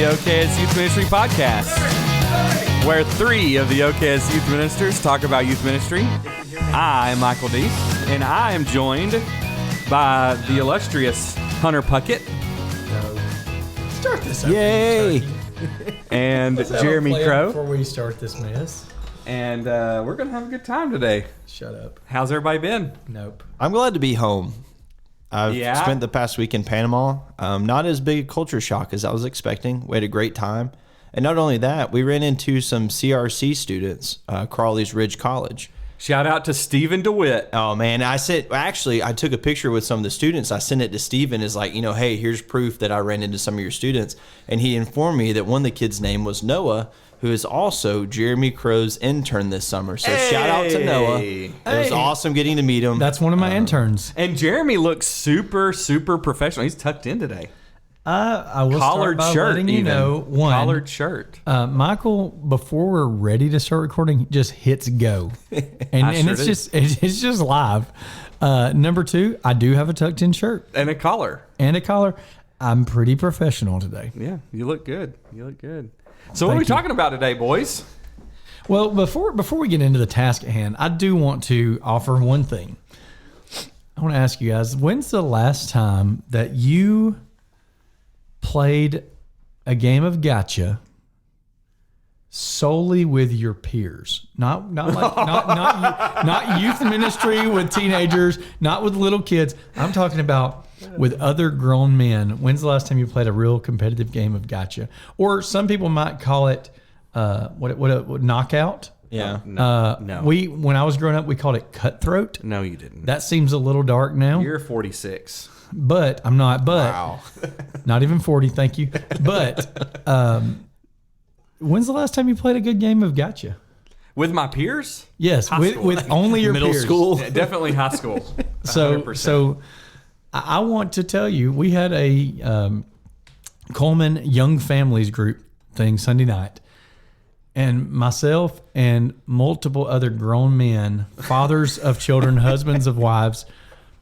OKS Youth Ministry Podcast, where 3 of the OKS Youth Ministers talk about youth ministry. I am Michael Deese, and I am joined by the illustrious Hunter Puckett. Start this up. Yay! And Jeremy Crow. Before we start this mess. And we're going to have a good time today. Shut up. How's everybody been? Nope. I'm glad to be home. I've spent the past week in Panama. Not as big a culture shock as I was expecting. We had a great time. And not only that, we ran into some CRC students, Crawley's Ridge College. Shout out to Stephen DeWitt. Oh, man. I took a picture with some of the students. I sent it to Stephen as like, hey, here's proof that I ran into some of your students. And he informed me that one of the kids' name was Noah, who is also Jeremy Crow's intern this summer. So shout out to Noah. It was awesome getting to meet him. That's one of my interns. And Jeremy looks super, super professional. He's tucked in today. I will collared start by shirt, letting you know, collared shirt. Michael, before we're ready to start recording, just hits go, and it's just live. Number 2, I do have a tucked in shirt and a collar. I'm pretty professional today. Yeah, you look good. So what are we talking about today, boys? Well, before we get into the task at hand, I do want to offer one thing. I want to ask you guys, when's the last time that you played a game of gotcha solely with your peers? Not youth ministry with teenagers, not with little kids. I'm talking about with other grown men. When's the last time you played a real competitive game of gotcha? Or some people might call it what knockout. Yeah. No. When I was growing up, we called it cutthroat. No, you didn't. That seems a little dark now. You're 46. But I'm not. But Wow. not even 40. Thank you. But when's the last time you played a good game of gotcha? With my peers? Yes, with only your Middle peers. school. Yeah, definitely high school. 100%. So I want to tell you, we had a Coleman Young Families group thing Sunday night, and myself and multiple other grown men, fathers of children, husbands of wives,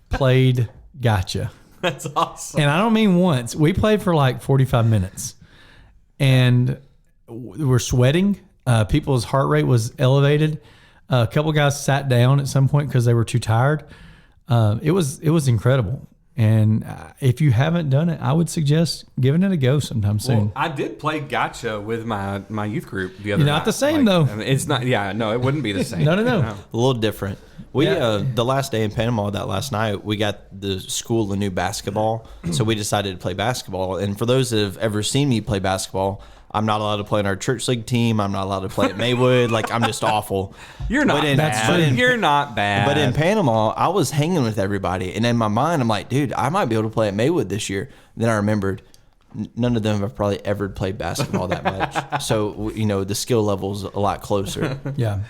played gotcha. That's awesome. And I don't mean once. We played for like 45 minutes, and we're sweating. People's heart rate was elevated. A couple guys sat down at some point because they were too tired. It was incredible. And if you haven't done it, I would suggest giving it a go sometime soon. Well, I did play gotcha with my youth group the other night. Not the same, though. I mean, it's not. Yeah, no, it wouldn't be the same. No. A little different. We the last day in Panama, that last night, we got the school a new basketball, so we decided to play basketball. And for those that have ever seen me play basketball, I'm not allowed to play on our church league team. I'm not allowed to play at Maywood. Like, I'm just awful. You're not bad. You're not bad. But in Panama, I was hanging with everybody, and in my mind, I'm like, dude, I might be able to play at Maywood this year. Then I remembered none of them have probably ever played basketball that much. So the skill level's a lot closer. Yeah.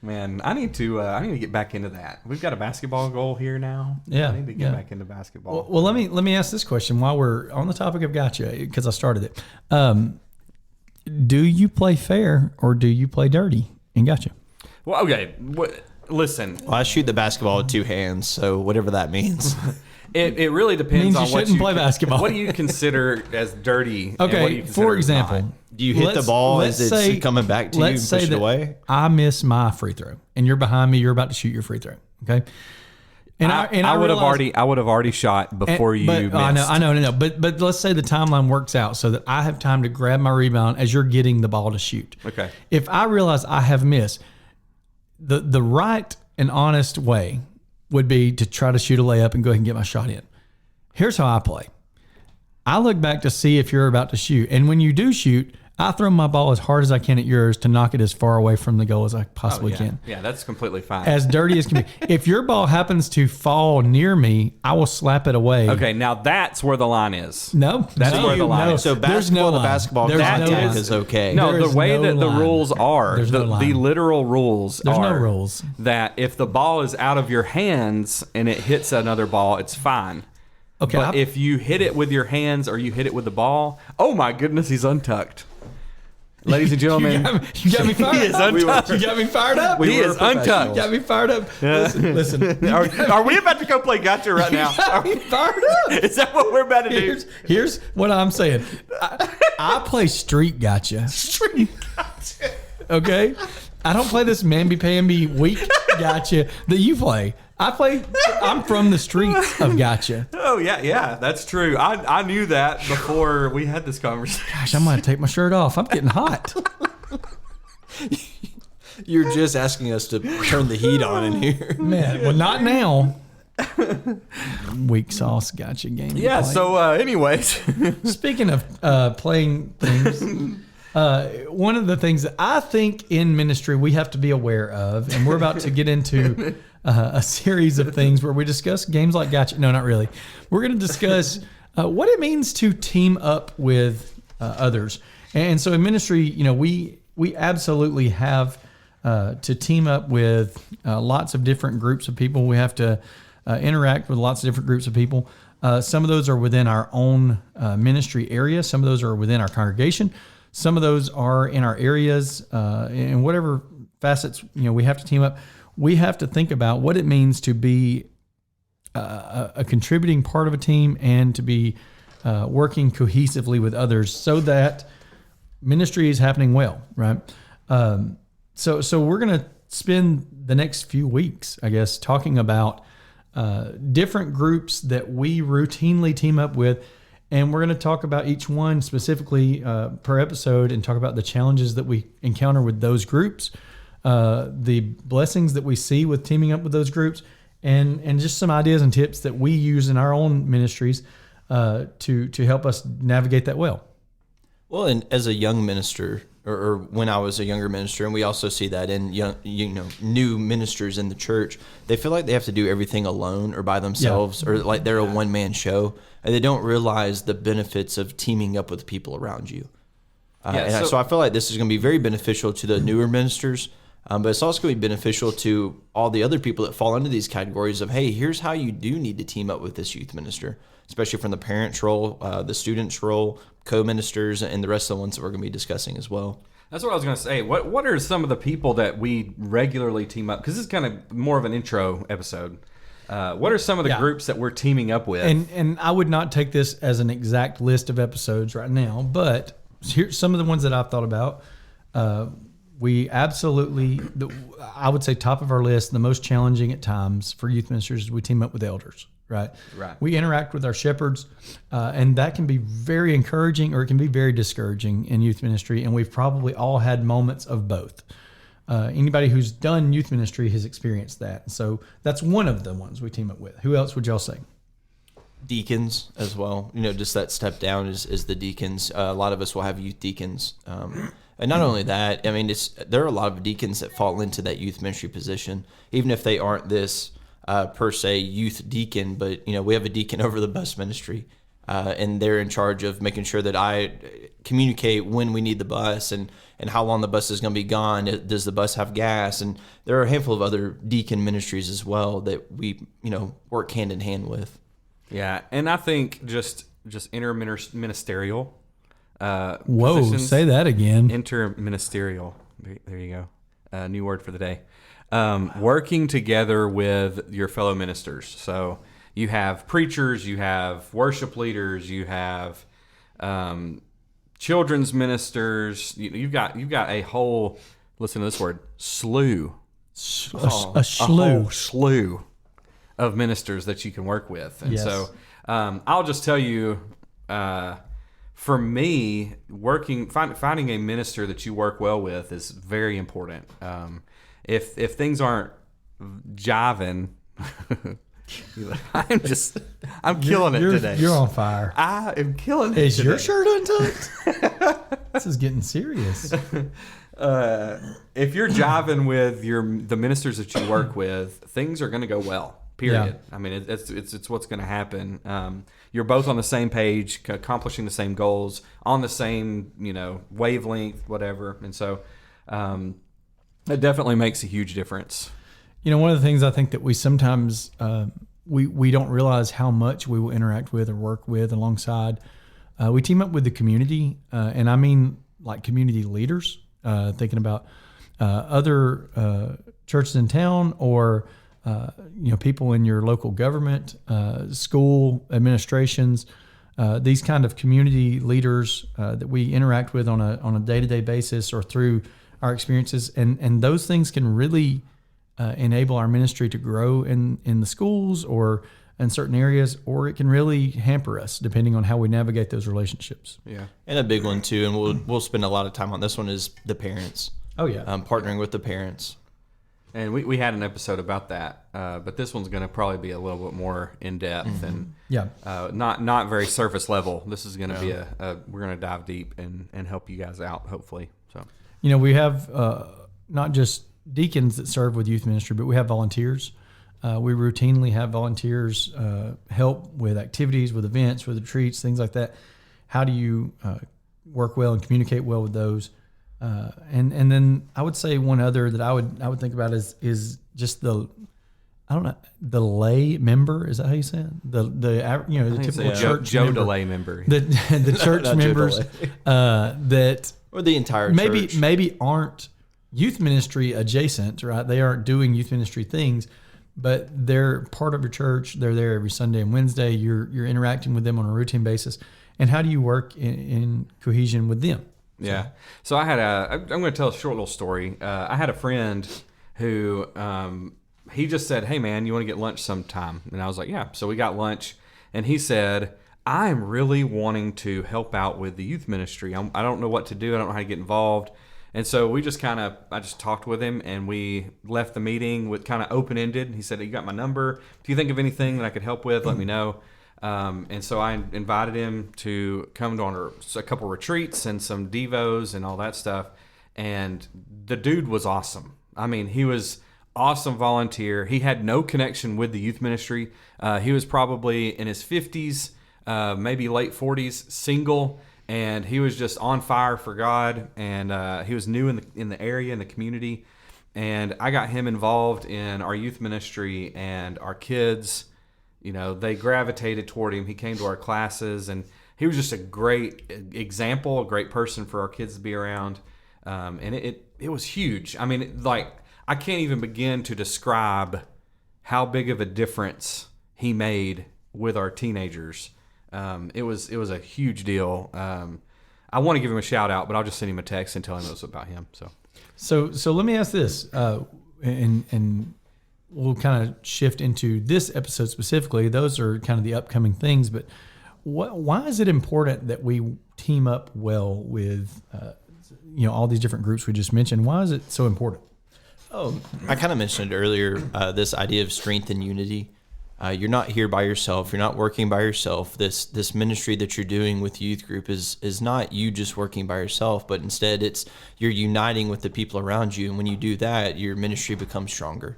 Man, I need to get back into that. We've got a basketball goal here now. Yeah, I need to get back into basketball. Well, let me ask this question while we're on the topic of gotcha, because I started it. Do you play fair or do you play dirty in gotcha? Well, okay. Listen. Well, I shoot the basketball with 2 hands, so whatever that means. It really depends on what you play basketball. What do you consider as dirty? Okay, and what do you consider for example, not? Do you hit the ball as it's coming back to you and push it away? I miss my free throw, and you're behind me. You're about to shoot your free throw. Okay. And I would have already shot before you missed. I know. But let's say the timeline works out so that I have time to grab my rebound as you're getting the ball to shoot. Okay. If I realize I have missed, the right and honest way would be to try to shoot a layup and go ahead and get my shot in. Here's how I play. I look back to see if you're about to shoot. And when you do shoot, I throw my ball as hard as I can at yours to knock it as far away from the goal as I possibly can. Yeah, that's completely fine. As dirty as can be. If your ball happens to fall near me, I will slap it away. Okay, now that's where the line is. No. That's where the line is. So basketball, the basketball contact is okay. No, the way that the rules are, the literal rules There's are no rules. that if the ball is out of your hands and it hits another ball, it's fine. Okay. But if you hit it with your hands or you hit it with the ball, oh my goodness, he's untucked. Ladies and gentlemen, you got me fired he is up. untucked. You got me fired up. He is untucked. You got me fired up. Listen. Are we about to go play gotcha right now? Got me fired up. Is that what we're about to do? Here's what I'm saying. I play street gotcha. Street gotcha. Okay? I don't play this mamby-pamby weak gotcha that you play. I'm from the streets of gotcha. Oh, yeah, that's true. I knew that before we had this conversation. Gosh, I'm going to take my shirt off. I'm getting hot. You're just asking us to turn the heat on in here. Man, well, not now. Weak sauce gotcha game. Yeah, so anyways. Speaking of playing things, one of the things that I think in ministry we have to be aware of, and we're about to get into a series of things where we discuss games like gotcha. No, not really. We're going to discuss what it means to team up with others. And so in ministry, we absolutely have to team up with lots of different groups of people. We have to interact with lots of different groups of people. Some of those are within our own ministry area. Some of those are within our congregation. Some of those are in our areas. In whatever facets, we have to team up. We have to think about what it means to be a contributing part of a team and to be working cohesively with others so that ministry is happening well, right? So we're going to spend the next few weeks, I guess, talking about different groups that we routinely team up with. And we're going to talk about each one specifically per episode and talk about the challenges that we encounter with those groups, the blessings that we see with teaming up with those groups, and just some ideas and tips that we use in our own ministries to help us navigate that well. Well, and as a young minister, or when I was a younger minister, and we also see that in new ministers in the church, they feel like they have to do everything alone or by themselves, or like they're a one-man show, and they don't realize the benefits of teaming up with people around you. So I feel like this is going to be very beneficial to the newer ministers, but it's also going to be beneficial to all the other people that fall into these categories of, hey, here's how you do need to team up with this youth minister, especially from the parents' role, the students' role, co-ministers, and the rest of the ones that we're going to be discussing as well. That's what I was going to say. What are some of the people that we regularly team up? Because this is kind of more of an intro episode. What are some of the groups that we're teaming up with? And I would not take this as an exact list of episodes right now, but here's some of the ones that I've thought about. We absolutely, I would say top of our list, the most challenging at times for youth ministers is we team up with elders, right? We interact with our shepherds, and that can be very encouraging or it can be very discouraging in youth ministry, and we've probably all had moments of both. Anybody who's done youth ministry has experienced that. So that's one of the ones we team up with. Who else would y'all say? Deacons as well. Just that step down is the deacons. A lot of us will have youth deacons. And not only that, I mean, there are a lot of deacons that fall into that youth ministry position, even if they aren't this per se youth deacon, but we have a deacon over the bus ministry, and they're in charge of making sure that I communicate when we need the bus and how long the bus is going to be gone. Does the bus have gas? And there are a handful of other deacon ministries as well that we work hand in hand with. Yeah, and I think just interministerial. Whoa, positions. say that again. Interministerial. There you go. New word for the day. Working together with your fellow ministers. So you have preachers, you have worship leaders, you have children's ministers. You've got a whole, listen to this word, slew. A slew. A whole slew of ministers that you can work with. And so I'll just tell you, for me, finding a minister that you work well with is very important. If things aren't jiving, I'm killing it today. You're on fire. I am killing it. Is today. your shirt untucked? This is getting serious. If you're jiving with the ministers that you work with, things are going to go well. Period. Yeah. I mean, it's what's going to happen. You're both on the same page, accomplishing the same goals, on the same wavelength, whatever. And so it definitely makes a huge difference. One of the things I think that we sometimes we don't realize how much we will interact with or work with alongside. We team up with the community, and I mean like community leaders, thinking about other churches in town, or people in your local government, school administrations, these kind of community leaders that we interact with on a day-to-day basis or through our experiences, and those things can really enable our ministry to grow in the schools or in certain areas, or it can really hamper us depending on how we navigate those relationships. Yeah, and a big one too, and we'll spend a lot of time on this one, is the parents. Oh yeah, partnering with the parents. And we had an episode about that, but this one's going to probably be a little bit more in depth and not very surface level. This is going to be we're going to dive deep and help you guys out, hopefully. So we have not just deacons that serve with youth ministry, but we have volunteers. We routinely have volunteers help with activities, with events, with retreats, things like that. How do you work well and communicate well with those? And then I would say one other that I would think about is just the lay member. Is that how you say it? The typical church Joe member. DeLay member. The church members that or the entire church maybe aren't youth ministry adjacent, right? They aren't doing youth ministry things, but they're part of your church. They're there every Sunday and Wednesday. You're interacting with them on a routine basis. And how do you work in cohesion with them? Yeah. So I'm going to tell a short little story. I had a friend who, he just said, "Hey man, you want to get lunch sometime?" And I was like, "Yeah." So we got lunch, and he said, "I'm really wanting to help out with the youth ministry. I don't know what to do. I don't know how to get involved." And so I just talked with him, and we left the meeting with kind of open-ended. He said, "You got my number. If you think of anything that I could help with, let me know." And so I invited him to come to a couple retreats and some devos and all that stuff. And the dude was awesome. I mean, he was awesome volunteer. He had no connection with the youth ministry. He was probably in his 50s, maybe late 40s, single, and he was just on fire for God. And he was new in the area, in the community. And I got him involved in our youth ministry, and our kids, they gravitated toward him. He came to our classes, and he was just a great example, a great person for our kids to be around. And it was huge. I mean, I can't even begin to describe how big of a difference he made with our teenagers. It was a huge deal. I want to give him a shout out, but I'll just send him a text and tell him this about him. So let me ask this, and we'll kind of shift into this episode specifically. Those are kind of the upcoming things, but why is it important that we team up well with, all these different groups we just mentioned? Why is it so important? Oh, I kind of mentioned it earlier, this idea of strength and unity. You're not here by yourself. You're not working by yourself. This ministry that you're doing with youth group is not you just working by yourself, but instead you're uniting with the people around you. And when you do that, your ministry becomes stronger.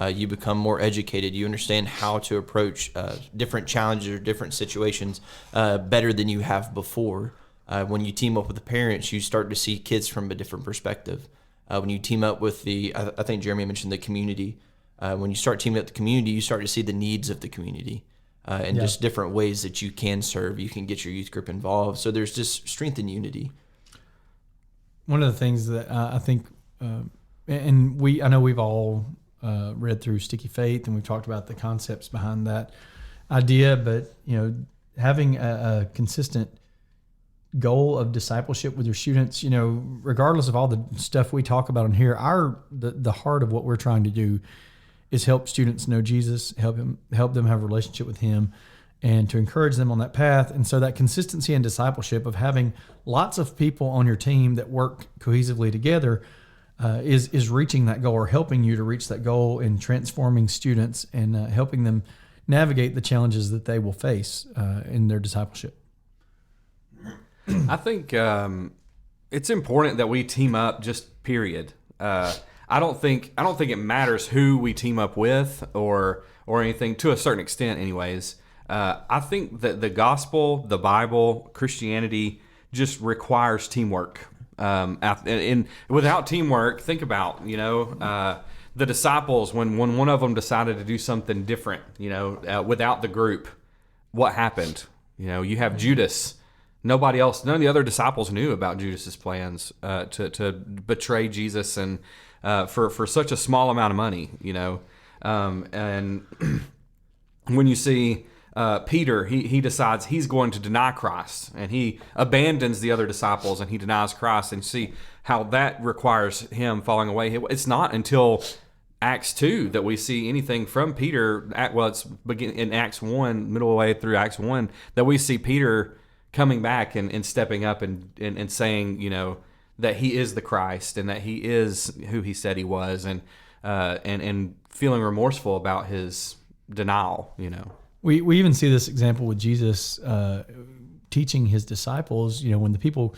You become more educated. You understand how to approach different challenges or different situations better than you have before. When you team up with the parents, you start to see kids from a different perspective. When you team up with I think Jeremy mentioned the community. When you start teaming up the community, you start to see the needs of the community and just different ways that you can serve. You can get your youth group involved. So there's just strength and unity. One of the things that I think, I know we've all read through Sticky Faith, and we've talked about the concepts behind that idea, but having a consistent goal of discipleship with your students, regardless of all the stuff we talk about in here, the heart of what we're trying to do is help students know Jesus, help them have a relationship with Him, and to encourage them on that path. And so that consistency and discipleship of having lots of people on your team that work cohesively together is reaching that goal, or helping you to reach that goal, in transforming students and helping them navigate the challenges that they will face in their discipleship. I think it's important that we team up, just period. I don't think it matters who we team up with or anything, to a certain extent anyways. I think that the gospel, the Bible, Christianity just requires teamwork. And without teamwork, think about, the disciples, when one of them decided to do something different, without the group, what happened? You have Judas Nobody else, none of the other disciples knew about Judas's plans to betray Jesus and for such a small amount of money, and when you see Peter, he decides he's going to deny Christ, and he abandons the other disciples and he denies Christ, and see how that requires him falling away. It's not until Acts 2 that we see anything from Peter. It's in Acts 1, middle of the way through Acts 1, that we see Peter coming back and stepping up and saying, that he is the Christ and that he is who he said he was, and feeling remorseful about his denial. We even see this example with Jesus teaching his disciples. When the people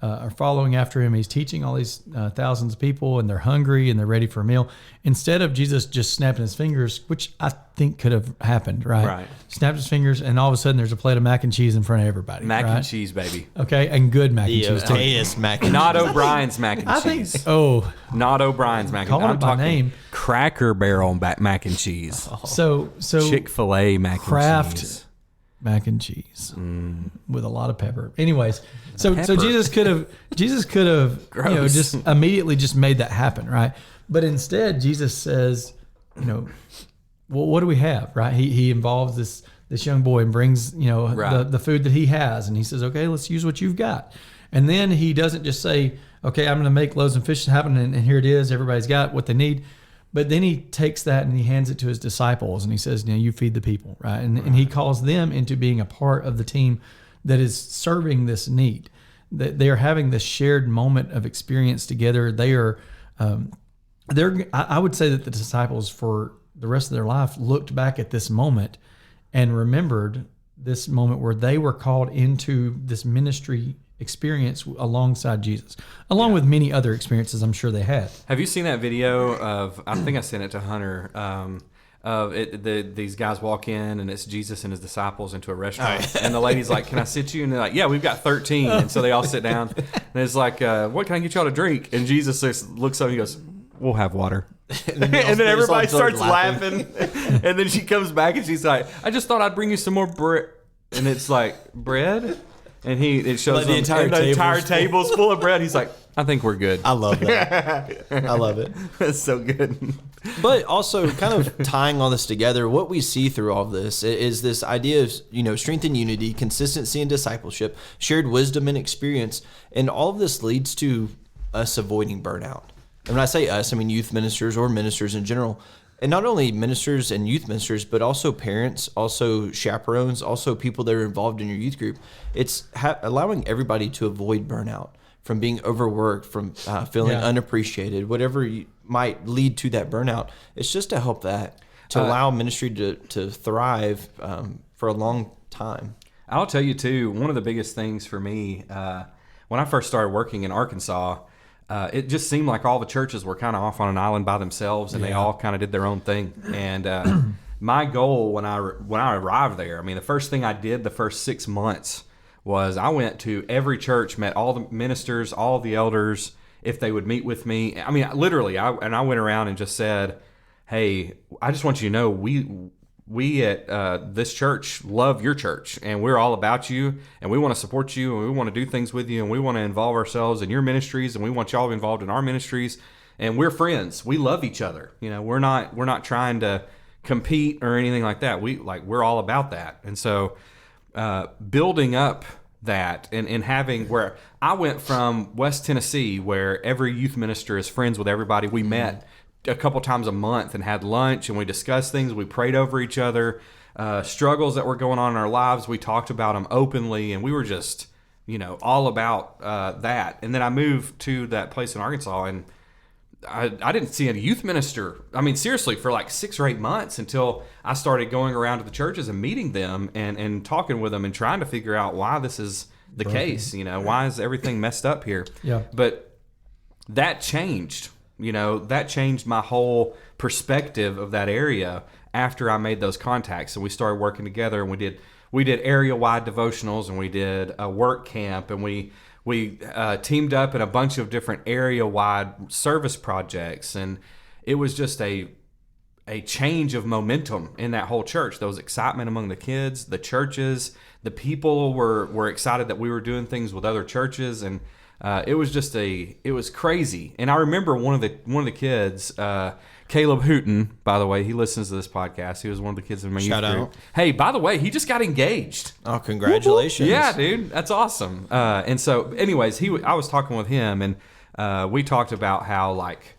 are following after him, he's teaching all these thousands of people, and they're hungry and they're ready for a meal. Instead of Jesus just snapping his fingers, which I think could have happened, right? Right. Snapped his fingers, and all of a sudden there's a plate of mac and cheese in front of everybody. Mac right? and cheese, baby. Okay, and good mac and cheese too. Yes, mac and Not cheese. O'Brien's mac and I think. cheese. Oh, Not O'Brien's mac and cheese. Calling I'm it by talking name. Cracker Barrel mac and cheese. so Chick-fil-A mac and Kraft cheese. mac and cheese with a lot of pepper. Anyways, so Pepper. Jesus could have Gross. just immediately just made that happen, right? But instead, Jesus says, well, what do we have, right? He involves this young boy and brings Right. the food that he has, and he says, okay, let's use what you've got. And then he doesn't just say, okay, I'm going to make loaves and fish happen, and here it is. Everybody's got what they need. But then he takes that and he hands it to his disciples, and he says, you feed the people, right? And he calls them into being a part of the team that is serving this need. That they are having this shared moment of experience together. They are, I would say that the disciples for the rest of their life looked back at this moment and remembered this moment where they were called into this ministry experience alongside Jesus, along with many other experiences I'm sure they had. Have you seen that video of? I think I sent it to Hunter. Of these guys walk in and it's Jesus and his disciples into a restaurant, and the lady's like, "Can I sit you?" And they're like, "Yeah, we've got 13." And so they all sit down, and it's like, "What can I get y'all to drink?" And Jesus just looks up and he goes, "We'll have water." And then everybody starts laughing. And then she comes back and she's like, "I just thought I'd bring you some more bread." And it's like, bread? And it shows Like the entire table's full of bread. He's like, "I think we're good." I love that. I love it. That's so good. But also, kind of tying all this together, what we see through all of this is this idea of, strength and unity, consistency and discipleship, shared wisdom and experience, and all of this leads to us avoiding burnout. And when I say us, I mean youth ministers or ministers in general. And not only ministers and youth ministers, but also parents, also chaperones, also people that are involved in your youth group. It's allowing everybody to avoid burnout, from being overworked, from feeling unappreciated, whatever might lead to that burnout. It's just to help that, to allow ministry to thrive for a long time. I'll tell you, too, one of the biggest things for me, when I first started working in Arkansas, it just seemed like all the churches were kind of off on an island by themselves, and they all kind of did their own thing. And my goal when I arrived there, I mean, the first thing I did the first 6 months was I went to every church, met all the ministers, all the elders, if they would meet with me. I mean, literally, I went around and just said, "Hey, I just want you to know we at this church love your church, and we're all about you, and we want to support you, and we want to do things with you, and we want to involve ourselves in your ministries, and we want y'all involved in our ministries, and we're friends. We love each other. We're not trying to compete or anything like that. We're all about that." And so building up that and having, where I went from West Tennessee, where every youth minister is friends with everybody. We met a couple times a month and had lunch, and we discussed things. We prayed over each other, struggles that were going on in our lives. We talked about them openly, and we were just, all about that. And then I moved to that place in Arkansas, and I didn't see a youth minister. I mean, seriously, for like 6 or 8 months, until I started going around to the churches and meeting them and talking with them and trying to figure out why this is the case. Why is everything messed up here? Yeah. But that changed. That changed my whole perspective of that area after I made those contacts, and we started working together, and we did area-wide devotionals, and we did a work camp, and we teamed up in a bunch of different area-wide service projects, and it was just a change of momentum in that whole church. There was excitement among the kids, the churches, the people were excited that we were doing things with other churches, and it was crazy. And I remember one of the kids, Caleb Hooten, by the way, he listens to this podcast. He was one of the kids in my youth group. Shout out. Hey, by the way, he just got engaged. Oh, congratulations. Yeah, dude, that's awesome. And so, anyways, I was talking with him, and we talked about how, like,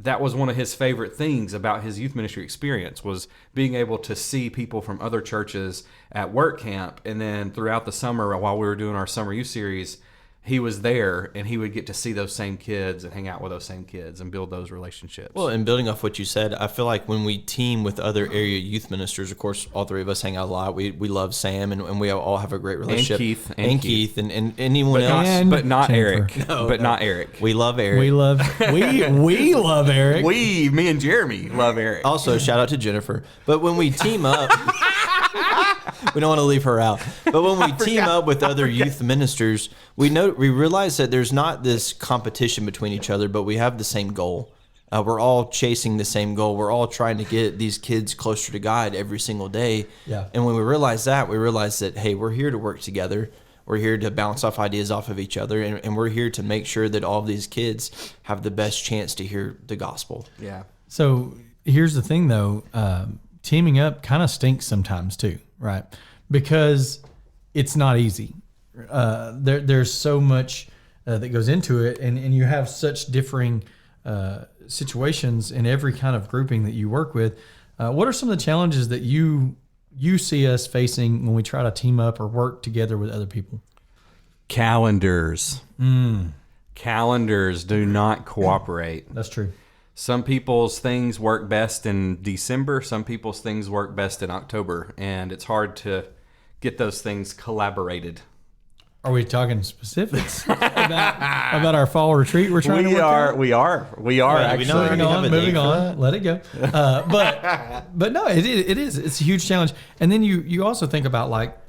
that was one of his favorite things about his youth ministry experience, was being able to see people from other churches at work camp. And then throughout the summer, while we were doing our summer youth series, he was there, and he would get to see those same kids and hang out with those same kids and build those relationships. Well, and building off what you said, I feel like when we team with other area youth ministers, of course, all three of us hang out a lot. We love Sam, and we all have a great relationship. And Keith. And anyone else. But not Jennifer. Eric. Not Eric. We love Eric. We love Eric. Me and Jeremy love Eric. Also, shout out to Jennifer. But when we team up, we don't want to leave her out. But when we team up with other youth ministers, we realize that there's not this competition between each other, but we have the same goal. We're all chasing the same goal. We're all trying to get these kids closer to God every single day. Yeah. And when we realize that, hey, we're here to work together. We're here to bounce off ideas off of each other, and we're here to make sure that all of these kids have the best chance to hear the gospel. Yeah. So here's the thing, though. Teaming up kind of stinks sometimes too, right? Because it's not easy. There's so much that goes into it, and you have such differing situations in every kind of grouping that you work with. What are some of the challenges that you see us facing when we try to team up or work together with other people? Calendars. Calendars do not cooperate. That's true. Some people's things work best in December. Some people's things work best in October, and it's hard to get those things collaborated. Are we talking specifics about our fall retreat we're trying to work out? We are actually. Moving on. Let it go. But no, it is. It's a huge challenge. And then you also think about like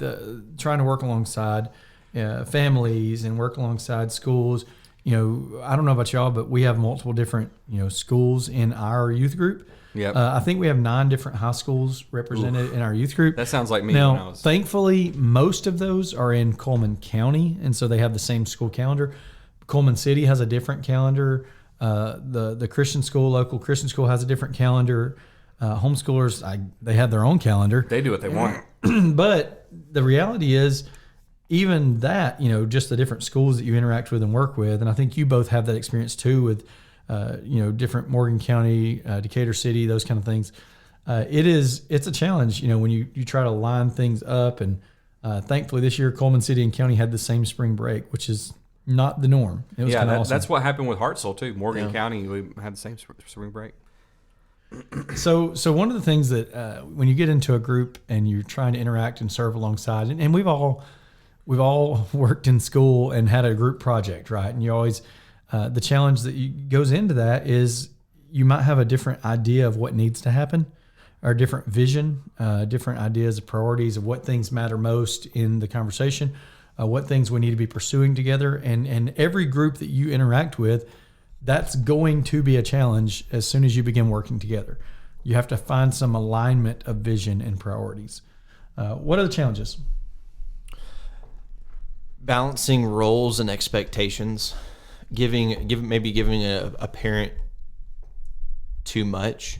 trying to work alongside families and work alongside schools. You know, I don't know about y'all, but we have multiple different, schools in our youth group. Yep. I think we have 9 different high schools represented in our youth group. That sounds like me. Now, when I was... thankfully, most of those are in Coleman County, and so they have the same school calendar. Coleman City has a different calendar. The Christian school, local Christian school, has a different calendar. Homeschoolers, they have their own calendar. They do what they want. But the reality is, even that, just the different schools that you interact with and work with, and I think you both have that experience too with, different Morgan County, Decatur City, those kind of things. It's a challenge, when you try to line things up. And thankfully this year, Coleman City and County had the same spring break, which is not the norm. It was kind of awesome. That's what happened with Hartselle too. Morgan County, we had the same spring break. So one of the things that when you get into a group and you're trying to interact and serve alongside, and we've all worked in school and had a group project, right? And you always, the challenge that goes into that is you might have a different idea of what needs to happen, or a different vision, different ideas of priorities of what things matter most in the conversation, what things we need to be pursuing together. And every group that you interact with, that's going to be a challenge as soon as you begin working together. You have to find some alignment of vision and priorities. What are the challenges? Balancing roles and expectations, giving a parent too much,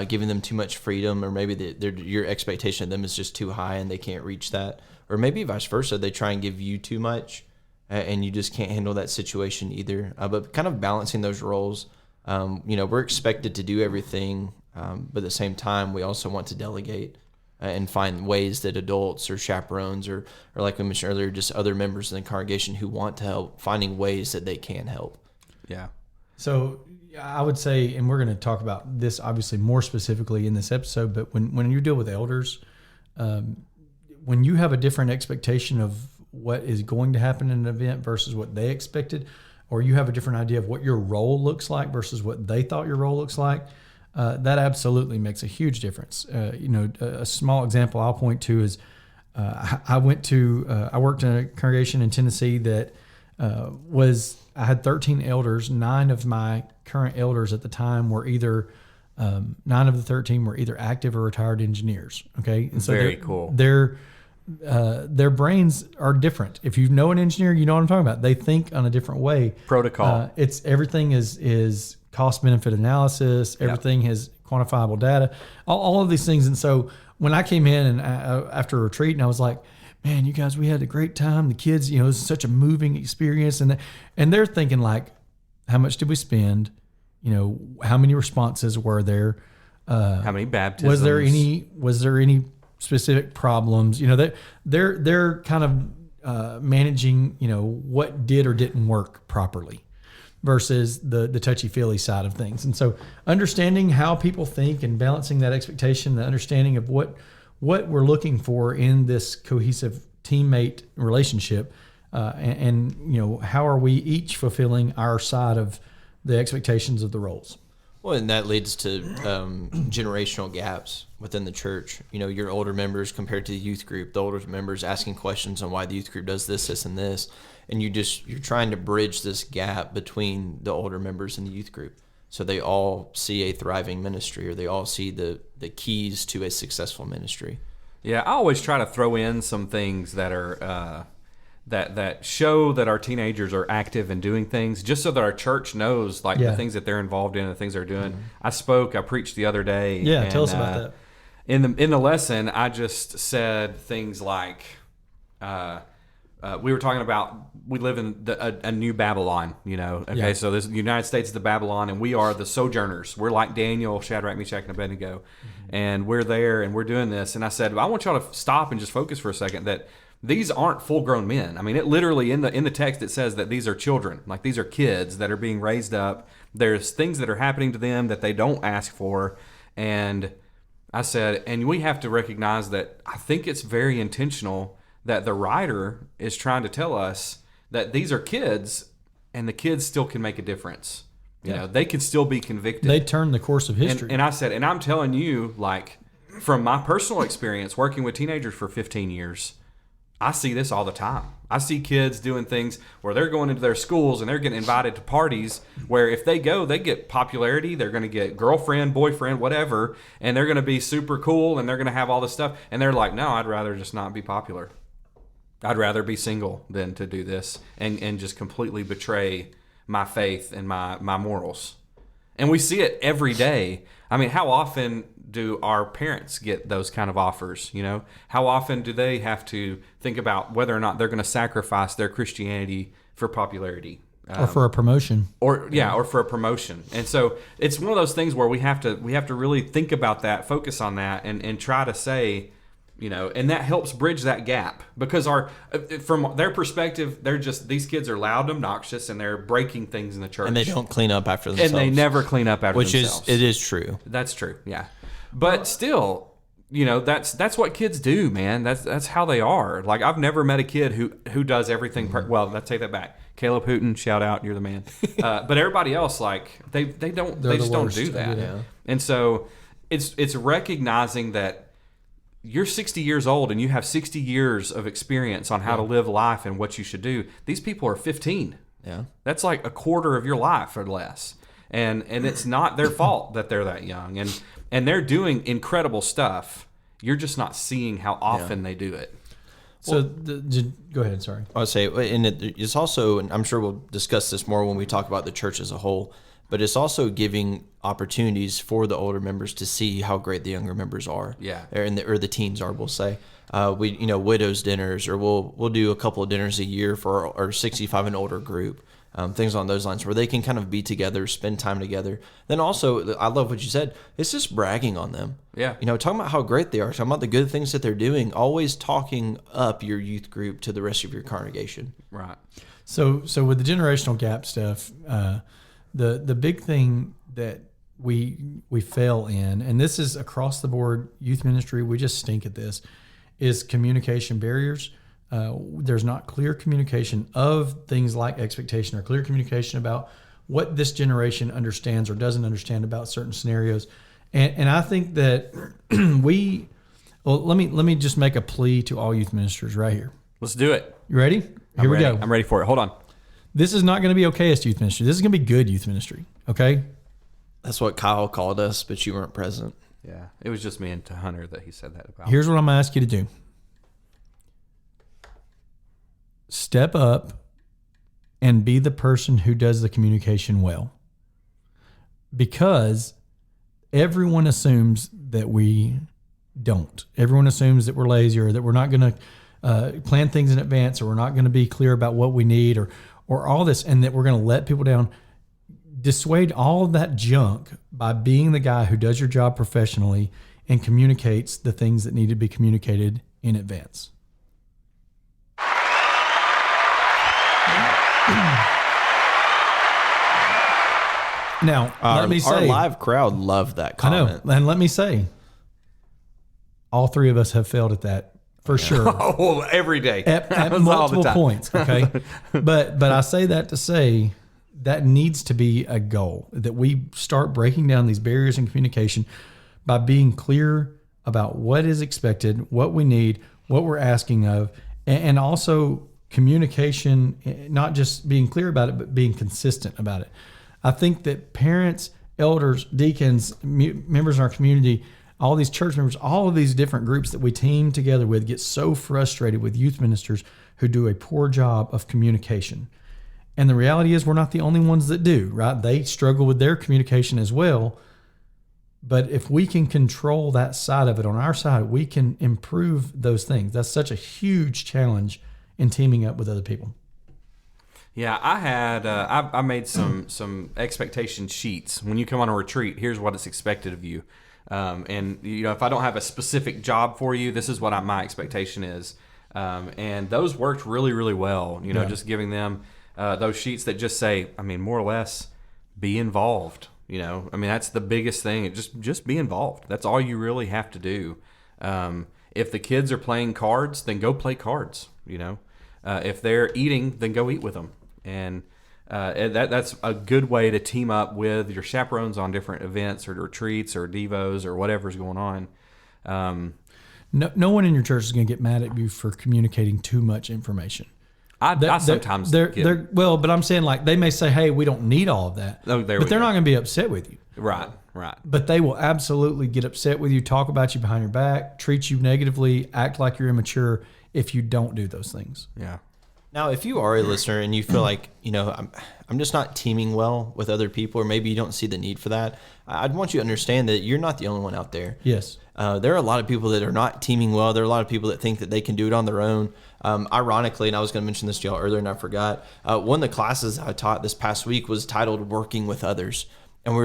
giving them too much freedom, or maybe your expectation of them is just too high and they can't reach that, or maybe vice versa, they try and give you too much and you just can't handle that situation either. But kind of balancing those roles, we're expected to do everything, but at the same time we also want to delegate and find ways that adults or chaperones or like we mentioned earlier, just other members in the congregation who want to help, finding ways that they can help. Yeah. So I would say, and we're going to talk about this obviously more specifically in this episode, but when you deal with elders, when you have a different expectation of what is going to happen in an event versus what they expected, or you have a different idea of what your role looks like versus what they thought your role looks like, that absolutely makes a huge difference. A small example I'll point to is I worked in a congregation in Tennessee that I had 13 elders. 9 of my current elders at the time were either 9 of the 13 were either active or retired engineers. Okay, and so Very cool. Their brains are different. If you know an engineer, you know what I'm talking about. They think on a different way. Protocol. It's everything is cost benefit analysis. Everything has quantifiable data. All of these things. And so when I came in and after a retreat, and I was like, man, you guys, we had a great time. The kids, it was such a moving experience, and they're thinking like, how much did we spend? How many responses were there? How many baptisms? Was there any specific problems? They're kind of managing, what did or didn't work properly versus the touchy-feely side of things. And so understanding how people think and balancing that expectation, the understanding of what we're looking for in this cohesive teammate relationship, and how are we each fulfilling our side of the expectations of the roles. Well, and that leads to generational gaps within the church. Your older members compared to the youth group, the older members asking questions on why the youth group does this, and this. And you're trying to bridge this gap between the older members and the youth group. So they all see a thriving ministry, or they all see the keys to a successful ministry. Yeah, I always try to throw in some things that are that show that our teenagers are active and doing things, just so that our church knows the things that they're involved in, the things they're doing. Mm-hmm. I preached the other day. Yeah, tell us about that. In the lesson, I just said things like, we were talking about we live in a new Babylon, Okay, yeah. So the United States is the Babylon, and we are the sojourners. We're like Daniel, Shadrach, Meshach, and Abednego, mm-hmm. and we're there, and we're doing this. And I said, I want y'all to stop and just focus for a second that these aren't full-grown men. I mean, it literally in the text it says that these are children, like these are kids that are being raised up. There's things that are happening to them that they don't ask for, and I said, and we have to recognize that I think it's very intentional that the writer is trying to tell us that these are kids, and the kids still can make a difference. They can still be convicted. They turn the course of history. And I said, and I'm telling you, from my personal experience working with teenagers for 15 years, I see this all the time. I see kids doing things where they're going into their schools and they're getting invited to parties where if they go, they get popularity. They're going to get girlfriend, boyfriend, whatever, and they're going to be super cool and they're going to have all this stuff. And they're like, no, I'd rather just not be popular. I'd rather be single than to do this and just completely betray my faith and my morals. And we see it every day. I mean, how often do our parents get those kind of offers? How often do they have to think about whether or not they're going to sacrifice their Christianity for popularity? Or for a promotion. Or for a promotion. And so it's one of those things where we have to really think about that, focus on that, and try to say, and that helps bridge that gap, because from their perspective, these kids are loud and obnoxious, and they're breaking things in the church, and they don't clean up after themselves, and they never clean up after themselves. It is true. That's true. Yeah, but still, that's what kids do, man. That's how they are. Like, I've never met a kid who does everything. Well, let's take that back. Caleb Hooten, shout out, you're the man. But everybody else, they just don't do that. Yeah. And so it's recognizing that you're 60 years old and you have 60 years of experience on how to live life and what you should do. These people are 15. Yeah. That's like a quarter of your life or less. And it's not their fault that they're that young. And they're doing incredible stuff. You're just not seeing how often they do it. So go ahead, sorry. I would say, and it's also, and I'm sure we'll discuss this more when we talk about the church as a whole, but it's also giving opportunities for the older members to see how great the younger members are. Yeah. Or the teens are, we'll say. We widows dinners, or we'll do a couple of dinners a year for our 65 and older group. Things on those lines where they can kind of be together, spend time together. Then also, I love what you said. It's just bragging on them. Yeah. Talking about how great they are, talking about the good things that they're doing, always talking up your youth group to the rest of your congregation. Right. So with the generational gap stuff, the big thing that we fail in, and this is across the board youth ministry, we just stink at this, is communication barriers. There's not clear communication of things like expectation, or clear communication about what this generation understands or doesn't understand about certain scenarios. And I think that let me just make a plea to all youth ministers right here. Let's do it. You ready? Here we go. I'm ready for it. Hold on. This is not going to be okayest youth ministry. This is going to be good youth ministry. Okay. That's what Kyle called us, but you weren't present. Yeah, it was just me and to Hunter that he said that about. Here's what I'm going to ask you to do. Step up and be the person who does the communication well. Because everyone assumes that we don't. Everyone assumes that we're lazy or that we're not going to plan things in advance, or we're not going to be clear about what we need, or all this, and that we're going to let people down. Dissuade all of that junk by being the guy who does your job professionally and communicates the things that need to be communicated in advance. Now, let me say, our live crowd loved that comment. I know, and let me say, all three of us have failed at that for sure. Oh, every day at multiple points. Okay, but I say that to say that needs to be a goal, that we start breaking down these barriers in communication by being clear about what is expected, what we need, what we're asking of, and also communication, not just being clear about it, but being consistent about it. I think that parents, elders, deacons, members in our community, all these church members, all of these different groups that we team together with get so frustrated with youth ministers who do a poor job of communication. And the reality is we're not the only ones that do, right? They struggle with their communication as well. But if we can control that side of it on our side, we can improve those things. That's such a huge challenge in teaming up with other people. Yeah, I had I made some expectation sheets. When you come on a retreat, here's what is expected of you. And if I don't have a specific job for you, this is what my expectation is. And those worked really, really well. Just giving them those sheets that just say, more or less, be involved. That's the biggest thing. Just be involved. That's all you really have to do. If the kids are playing cards, then go play cards. If they're eating, then go eat with them. And that's a good way to team up with your chaperones on different events or retreats or devos or whatever's going on. No one in your church is going to get mad at you for communicating too much information. I sometimes get, but I'm saying, like, they may say, hey, we don't need all of that. Oh, but they're not going to be upset with you. Right. But they will absolutely get upset with you, talk about you behind your back, treat you negatively, act like you're immature if you don't do those things. Yeah. Now, if you are a listener and you feel like, I'm just not teaming well with other people, or maybe you don't see the need for that, I'd want you to understand that you're not the only one out there. Yes. There are a lot of people that are not teaming well. There are a lot of people that think that they can do it on their own. Ironically, and I was going to mention this to y'all earlier and I forgot, one of the classes I taught this past week was titled Working with Others. And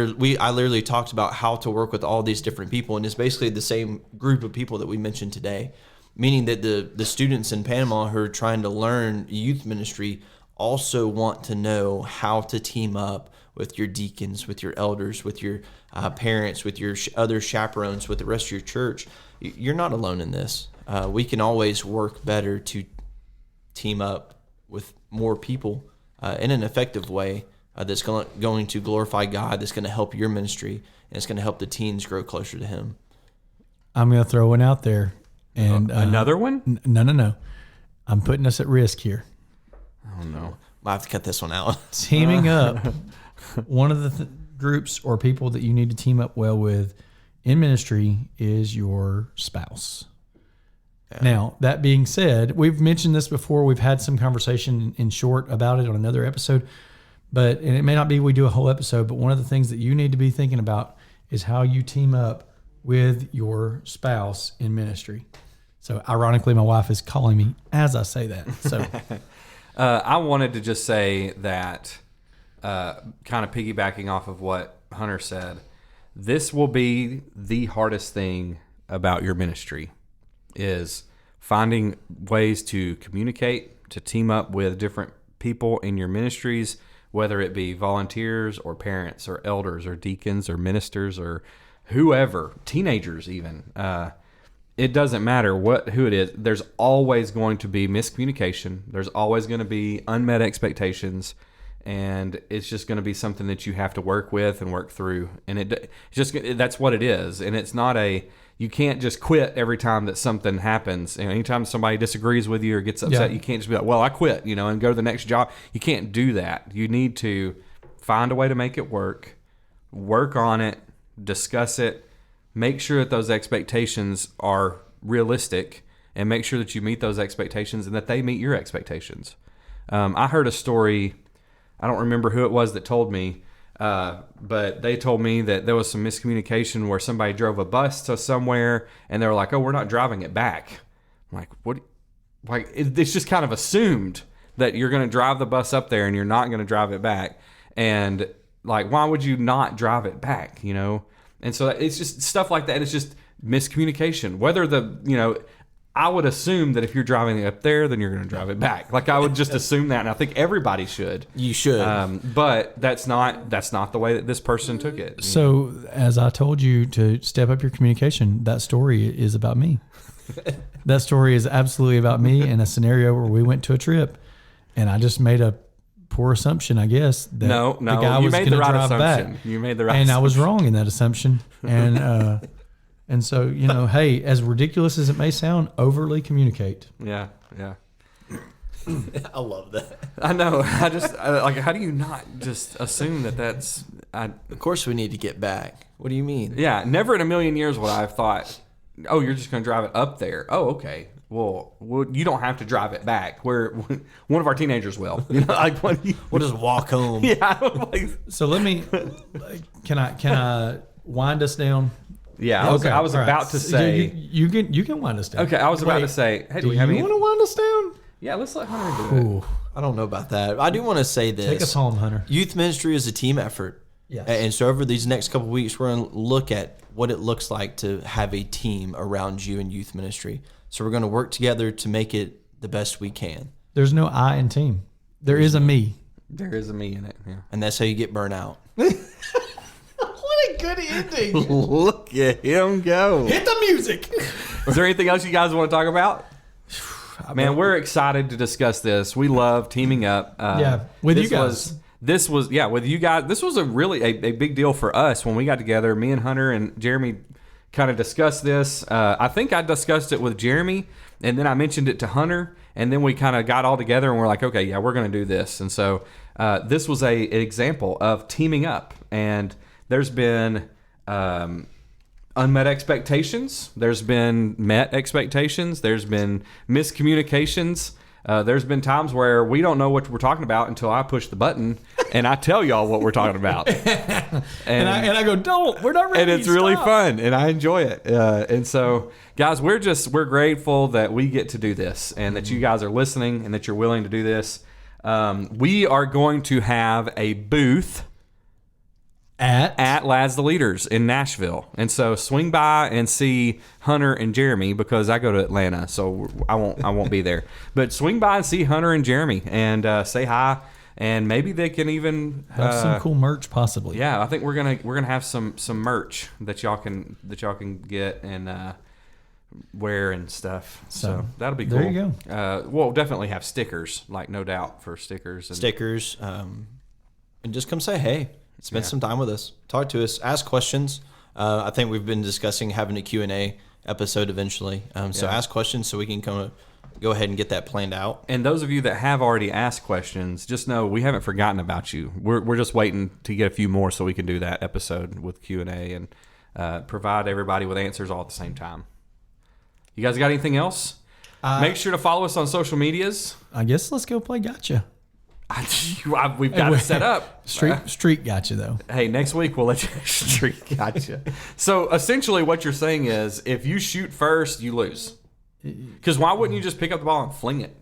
I literally talked about how to work with all these different people. And it's basically the same group of people that we mentioned today, meaning that the students in Panama who are trying to learn youth ministry also want to know how to team up with your deacons, with your elders, with your parents, with your other chaperones, with the rest of your church. You're not alone in this. We can always work better to team up with more people in an effective way that's going to glorify God, that's going to help your ministry, and it's going to help the teens grow closer to Him. I'm going to throw one out there. And another one? No. I'm putting us at risk here. Oh, no. I'll have to cut this one out. Teaming up, one of the groups or people that you need to team up well with in ministry is your spouse. Yeah. Now, that being said, we've mentioned this before. We've had some conversation in short about it on another episode. And it may not be we do a whole episode, but one of the things that you need to be thinking about is how you team up with your spouse in ministry. So ironically, my wife is calling me as I say that. So I wanted to just say that, kind of piggybacking off of what Hunter said, this will be the hardest thing about your ministry, is finding ways to communicate, to team up with different people in your ministries, whether it be volunteers or parents or elders or deacons or ministers or whoever, teenagers even. It doesn't matter who it is. There's always going to be miscommunication. There's always going to be unmet expectations, and it's just going to be something that you have to work with and work through. And that's what it is. And it's not you can't just quit every time that something happens. And anytime somebody disagrees with you or gets upset, You can't just be like, well, I quit, and go to the next job. You can't do that. You need to find a way to make it work work on it, discuss it, make sure that those expectations are realistic, and make sure that you meet those expectations and that they meet your expectations. I heard a story, I don't remember who it was that told me, but they told me that there was some miscommunication where somebody drove a bus to somewhere and they were like, oh, we're not driving it back. I'm like, what? Like, it's just kind of assumed that you're going to drive the bus up there and you're not going to drive it back. And like, why would you not drive it back? You know? And so it's just stuff like that. It's just miscommunication. Whether I would assume that if you're driving it up there, then you're going to drive it back. Like, I would just assume that, and I think everybody should. You should. But that's not the way that this person took it. So, as I told you to step up your communication, that story is about me. That story is absolutely about me and a scenario where we went to a trip, and I just made a poor assumption, I guess. That No, the guy you was made the right drive assumption. back. You made the right and assumption. I was wrong in that assumption. And so, hey, as ridiculous as it may sound, overly communicate. Yeah. I love that. I know. Like, how do you not just assume that that's... Of course we need to get back. What do you mean? Yeah, never in a million years would I have thought, oh, you're just going to drive it up there. Oh, okay. Well, you don't have to drive it back. One of our teenagers will. We'll just walk home. Yeah. So let me, can I wind us down? Yeah. Okay. I was All about right. to say. You can wind us down. Okay, I was about to say, hey, do we have any? You want to wind us down? Yeah, let's let Hunter do it. Ooh. I don't know about that. I do want to say this. Take us home, Hunter. Youth ministry is a team effort. Yes. And so over these next couple of weeks, we're going to look at what it looks like to have a team around you in youth ministry. So we're going to work together to make it the best we can. There's no I in team. There is a me. There is a me in it. Yeah. And that's how you get burnt out. What a good ending. Look at him go. Hit the music. Is there anything else you guys want to talk about? Man, we're excited to discuss this. We love teaming up. With you guys. This was with you guys. This was a really a big deal for us when we got together. Me and Hunter and Jeremy kind of discussed this. I think I discussed it with Jeremy, and then I mentioned it to Hunter, and then we kind of got all together and we're like, okay, yeah, we're going to do this. And so this was an example of teaming up. And there's been unmet expectations. There's been met expectations. There's been miscommunications. There's been times where we don't know what we're talking about until I push the button and I tell y'all what we're talking about. and I go, don't. We're not ready. And it's really fun, and I enjoy it. And so, guys, we're grateful that we get to do this, and that you guys are listening, and that you're willing to do this. We are going to have a booth at Lads the Leaders in Nashville, and so swing by and see Hunter and Jeremy, because I go to Atlanta, so I won't be there. But swing by and see Hunter and Jeremy and say hi, and maybe they can even have some cool merch, possibly. Yeah, I think we're gonna have some merch that y'all can get and wear and stuff. So that'll be cool. There you go. We'll definitely have stickers, like, no doubt, for stickers. And just come say hey. Spend some time with us. Talk to us. Ask questions. I think we've been discussing having a Q&A episode eventually. So ask questions so we can go ahead and get that planned out. And those of you that have already asked questions, just know we haven't forgotten about you. We're just waiting to get a few more so we can do that episode with Q&A and provide everybody with answers all at the same time. You guys got anything else? Make sure to follow us on social medias. I guess let's go play gotcha. We've got it set up. Street gotcha, though. Hey, next week we'll let you street gotcha. So essentially what you're saying is, if you shoot first, you lose. Because why wouldn't you just pick up the ball and fling it?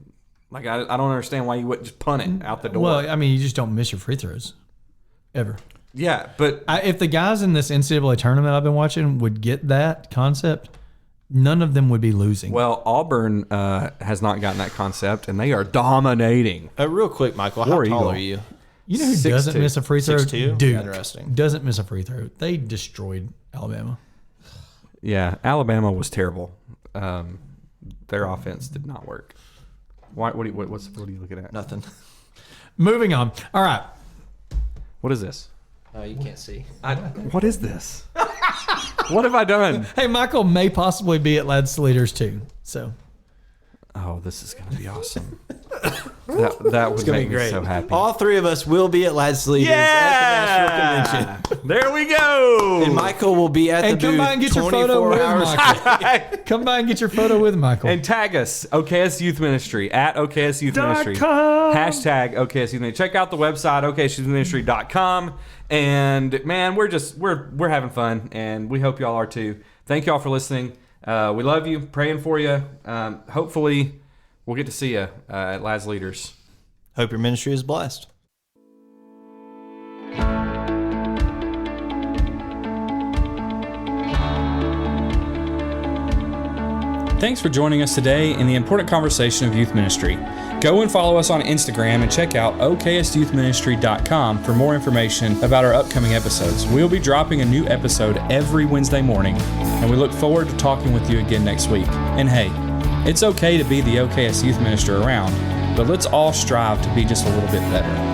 Like, I don't understand why you wouldn't just punt it out the door. Well, I mean, you just don't miss your free throws. Ever. Yeah, but... if the guys in this NCAA tournament I've been watching would get that concept, none of them would be losing. Well, Auburn has not gotten that concept, and they are dominating. Real quick, Michael, how tall are you? You know who doesn't miss a free throw? 6'2"? Duke. Interesting. Doesn't miss a free throw. They destroyed Alabama. Yeah, Alabama was terrible. Their offense did not work. What are you looking at? Nothing. Moving on. All right. What is this? Oh, you can't see. What is this? What have I done? Hey, Michael may possibly be at Lads to Leaders too. So Oh, this is going to be awesome. that would make me so happy. All three of us will be at Lads Leaders at the National Convention. There we go. And Michael will be at the booth. Come by and get your photo with Michael. Come by and get your photo with Michael. And tag us, OKS Youth Ministry, at OKS Youth Ministry. Hashtag OKS Youth Ministry. Check out the website, OKSYouthMinistry.com. And man, we're having fun, and we hope y'all are too. Thank y'all for listening. We love you, praying for you. Hopefully, we'll get to see you at Lads Leaders. Hope your ministry is blessed. Thanks for joining us today in the important conversation of youth ministry. Go and follow us on Instagram and check out oksyouthministry.com for more information about our upcoming episodes. We'll be dropping a new episode every Wednesday morning, and we look forward to talking with you again next week. And hey, it's okay to be the OKS youth minister around, but let's all strive to be just a little bit better.